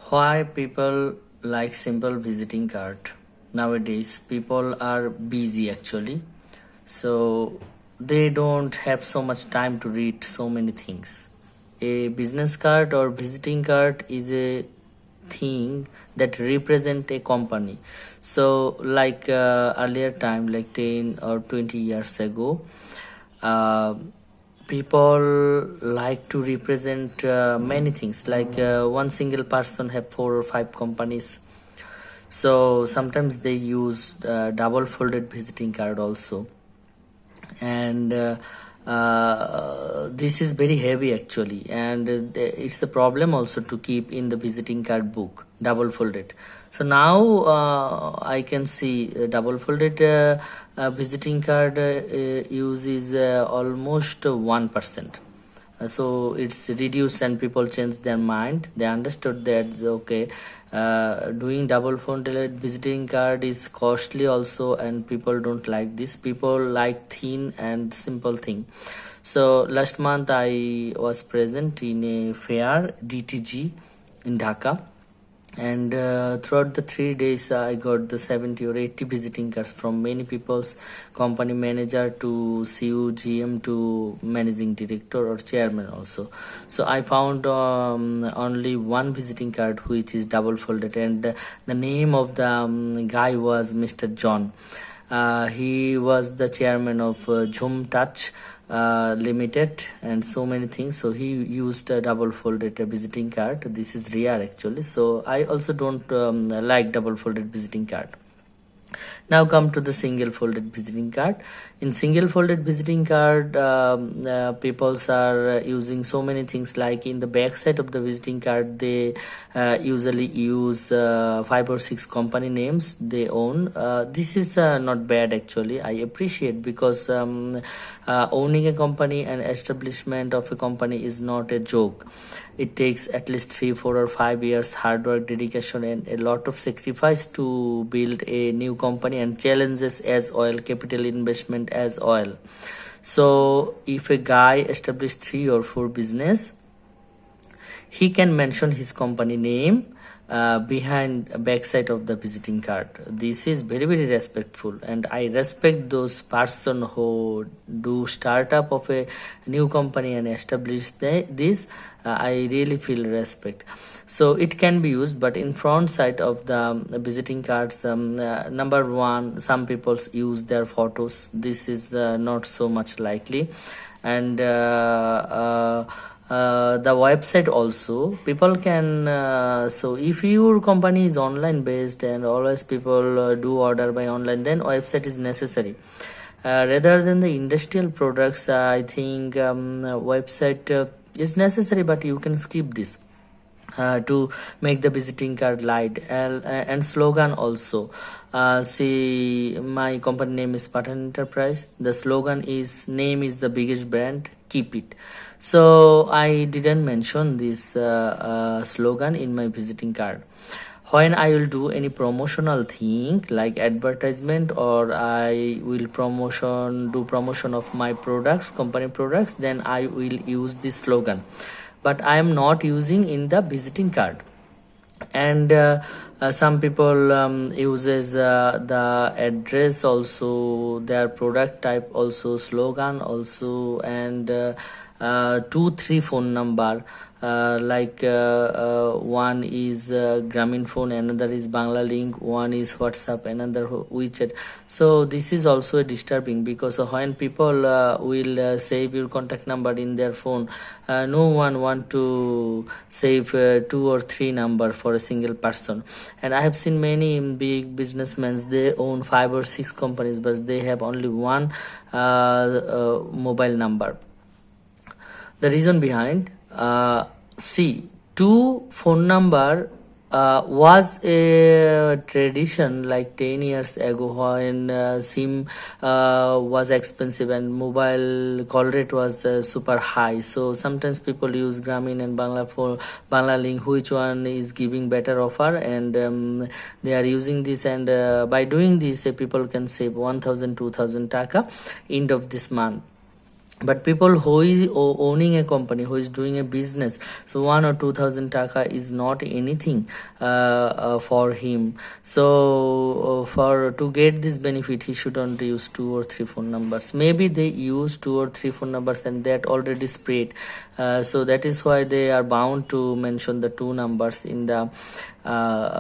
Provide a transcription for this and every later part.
Why people like simple visiting card? Nowadays, people are busy actually, so they don't have so much time to read so many things. A business card or visiting card is a thing that represent a company. So, like earlier time, like 10 or 20 years ago, uh, people like to represent many things, like one single person have 4 or 5 companies, so sometimes they use double folded visiting card also. And this is very heavy actually, and it's a problem also to keep in the visiting card book double folded. So now I can see double folded visiting card use is almost 1%. So it's reduced and people changed their mind. They understood that okay, doing double folded visiting card is costly also, and people don't like this. People like thin and simple thing. So last month I was present in a fair DTG in Dhaka, and throughout the 3 days I got the 70 or 80 visiting cards from many people's, company manager to CEO, GM to managing director or chairman also. So I found only one visiting card which is double folded, and the name of the guy was Mr. John. He was the chairman of Zoom Touch Limited and so many things. So he used a double folded visiting card. This is rare actually. So I also don't like double folded visiting card. Now come to the single folded visiting card. In single folded visiting card, peoples are using so many things, like in the back side of the visiting card they usually use 5 or 6 company names they own. This is not bad actually. I appreciate, because owning a company and establishment of a company is not a joke. It takes at least 3, 4, or 5 years hard work, dedication, and a lot of sacrifice to build a new company, and challenges as oil, capital investment as oil. So if a guy established 3 or 4 business, he can mention his company name behind backside of the visiting card. This is very respectful, and I respect those person who do startup of a new company and establish this. I really feel respect. So it can be used, but in front side of the visiting cards, number one, some people use their photos. This is not so much likely. And the website also people can so if your company is online based and always people do order by online, then website is necessary. Rather than the industrial products, I think website is necessary, but you can skip this to make the visiting card light. And slogan also. See, my company name is Pathan Enterprise. The slogan is, name is the biggest brand, keep it. So I didn't mention this slogan in my visiting card. When I will do any promotional thing like advertisement, or I will do promotion of my products, company products, then I will use this slogan, but I am not using in the visiting card. And some people uses the address also, their product type also, slogan also, and 2 3 phone number, one is Grameen phone, another is Bangla link, one is WhatsApp, another WeChat. So this is also disturbing, because when people will save your contact number in their phone, no one want to save 2 or 3 number for a single person. And I have seen many big businessmen, they own 5 or 6 companies, but they have only one mobile number. The reason behind, see, 2 phone number was a tradition like 10 years ago, when SIM was expensive and mobile call rate was super high. So sometimes people use Grameen and Bangla link, which one is giving better offer, and they are using this. And by doing this, people can save 1,000 2,000 taka end of this month. But people who is owning a company, who is doing a business, so 1 or 2,000 taka is not anything for him. So for to get this benefit, he shouldn't use 2 or 3 phone numbers. Maybe they use 2 or 3 phone numbers and that already spread. So that is why they are bound to mention the 2 numbers in the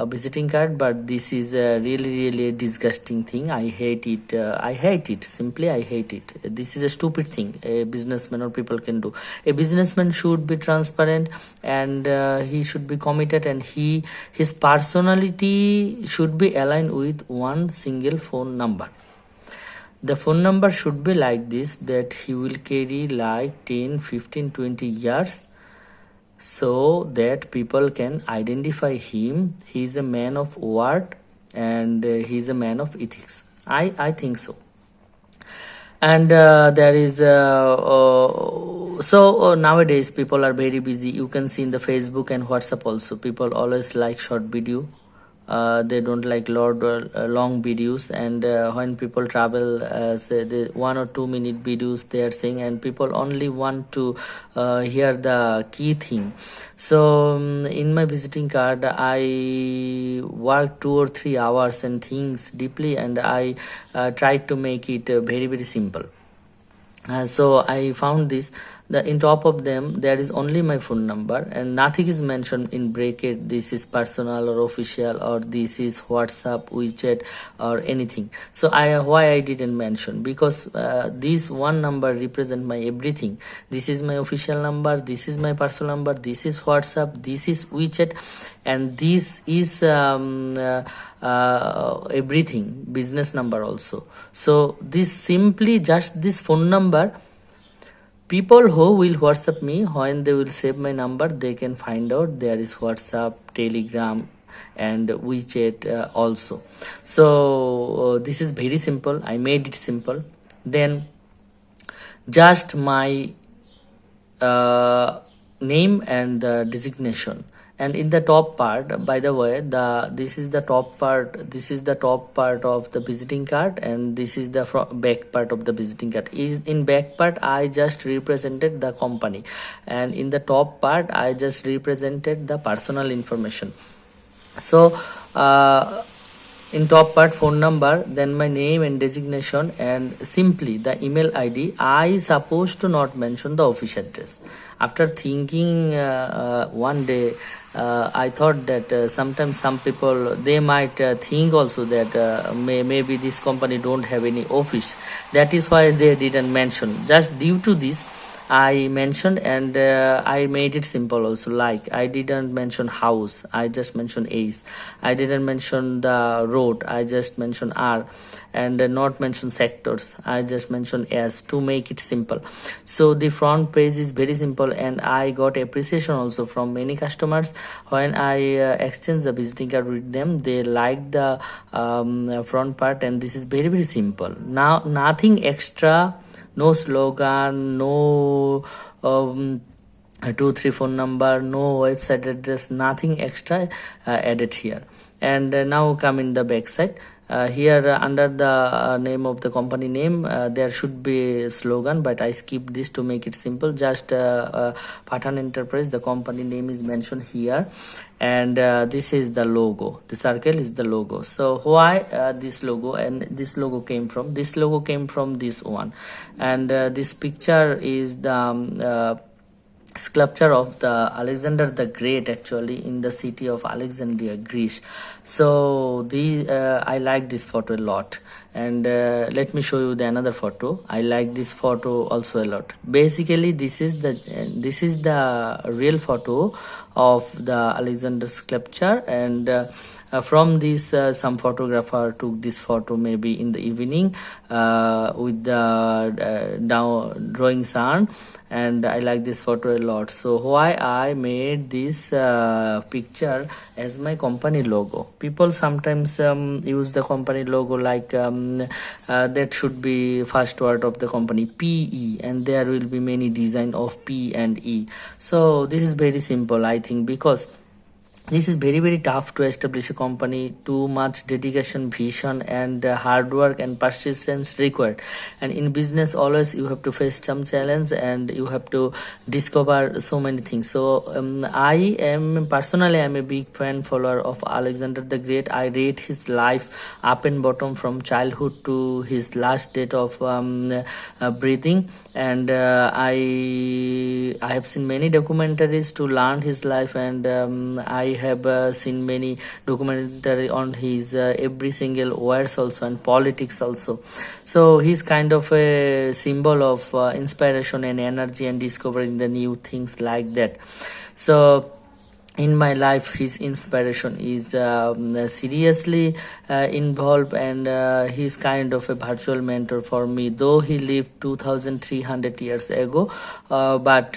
visiting card. But this is a really a disgusting thing. I hate it. I hate it. Simply I hate it. This is a stupid thing a businessman or people can do. A businessman should be transparent, and he should be committed, and his personality should be aligned with one single phone number. The phone number should be like this, that he will carry like 10, 15, 20 years, so that people can identify him. He is a man of word, and he is a man of ethics. I think so. And there is nowadays people are very busy. You can see in the Facebook and WhatsApp also, people always like short video. They don't like long videos, and when people travel, say the 1 or 2 minute videos they are saying, and people only want to hear the key thing. So in my visiting card, I work 2 or 3 hours and things deeply, and I tried to make it very simple. So I found this, the in top of them there is only my phone number, and nothing is mentioned in bracket this is personal or official, or this is WhatsApp, WeChat, or anything. So why I didn't mention, because this one number represent my everything. This is my official number, this is my personal number, this is WhatsApp, this is WeChat, and this is everything, business number also. So this simply just this phone number, people who will WhatsApp me, when they will save my number, they can find out there is WhatsApp, Telegram, and WeChat also. So this is very simple. I made it simple. Then just my name and the designation. And in the top part, by the way, this is the top part of the visiting card, and this is the back part of the visiting card. In back part I just represented the company, and in the top part I just represented the personal information. So in top part phone number, then my name and designation, and simply the email ID. I supposed to not mention the office address. After thinking one day, I thought that sometimes some people, they might think also that maybe this company don't have any office. That is why they didn't mention. Just due to this, I mentioned, and I made it simple also. Like I didn't mention house, I just mentioned Ace. I didn't mention the road, I just mentioned R. And not mention sectors, I just mentioned S, to make it simple. So the front page is very simple, and I got appreciation also from many customers. When I exchange the visiting card with them, they like the front part, and this is very simple. Now nothing extra, no slogan, no 2 3 phone number, no website address, nothing extra added here. And now come in the back side. Here under the name of the company name, there should be a slogan, but I skipped this to make it simple. Just Pathan Enterprise, the company name is mentioned here, and this is the logo. The circle is the logo. So why this logo? And this logo came from this one, and this picture is the sculpture of the Alexander the Great, actually, in the city of Alexandria, Greece. So I like this photo a lot, and let me show you the another photo. I like this photo also a lot. Basically this is the real photo of the Alexander sculpture, and from this some photographer took this photo maybe in the evening with the drawing sun, and I like this photo a lot. So why I made this picture as my company logo. People sometimes use the company logo like that should be first word of the company, PE, and there will be many design of P and E. So this is very simple, I think, because this is very very tough to establish a company. Too much dedication, vision, and hard work and persistence required. And in business always you have to face some challenge and you have to discover so many things. So I am personally, I'm a big fan follower of Alexander the Great. I read his life up and bottom from childhood to his last date of breathing. And I have seen many documentaries to learn his life, and I have seen many documentary on his every single words also, and politics also. So he's kind of a symbol of inspiration and energy and discovering the new things like that. So in my life his inspiration is seriously involved, and he's kind of a virtual mentor for me, though he lived 2300 years ago. But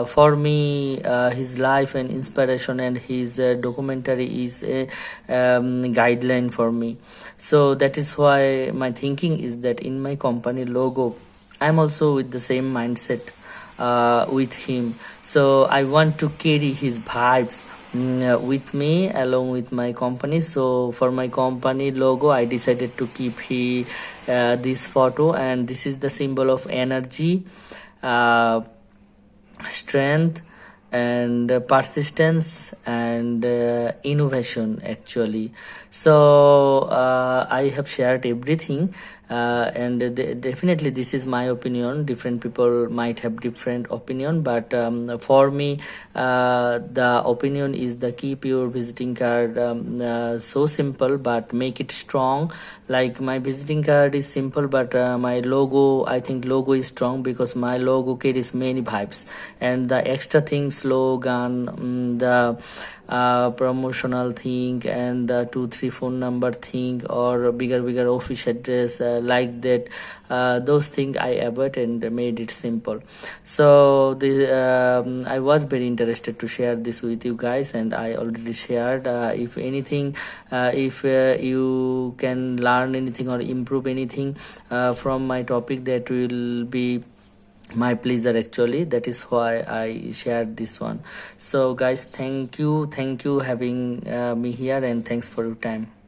for me his life and inspiration and his documentary is a guideline for me. So that is why my thinking is that in my company logo I'm also with the same mindset with him. So I want to carry his vibes with me along with my company. So for my company logo I decided to keep this photo, and this is the symbol of energy, strength, and persistence, and innovation actually. So I have shared everything, and definitely this is my opinion. Different people might have different opinion, but for me the opinion is the keep your visiting card so simple but make it strong. Like my visiting card is simple, but my logo, I think logo is strong because my logo carries many vibes, and the extra thing, slogan, the promotional thing, and the 2 3 phone number thing, or bigger office address like that, those things I avoid and made it simple. So I was very interested to share this with you guys, and I already shared. If anything, if you can learn anything or improve anything from my topic, that will be my pleasure actually. That is why I shared this one. So guys, thank you having me here, and thanks for your time.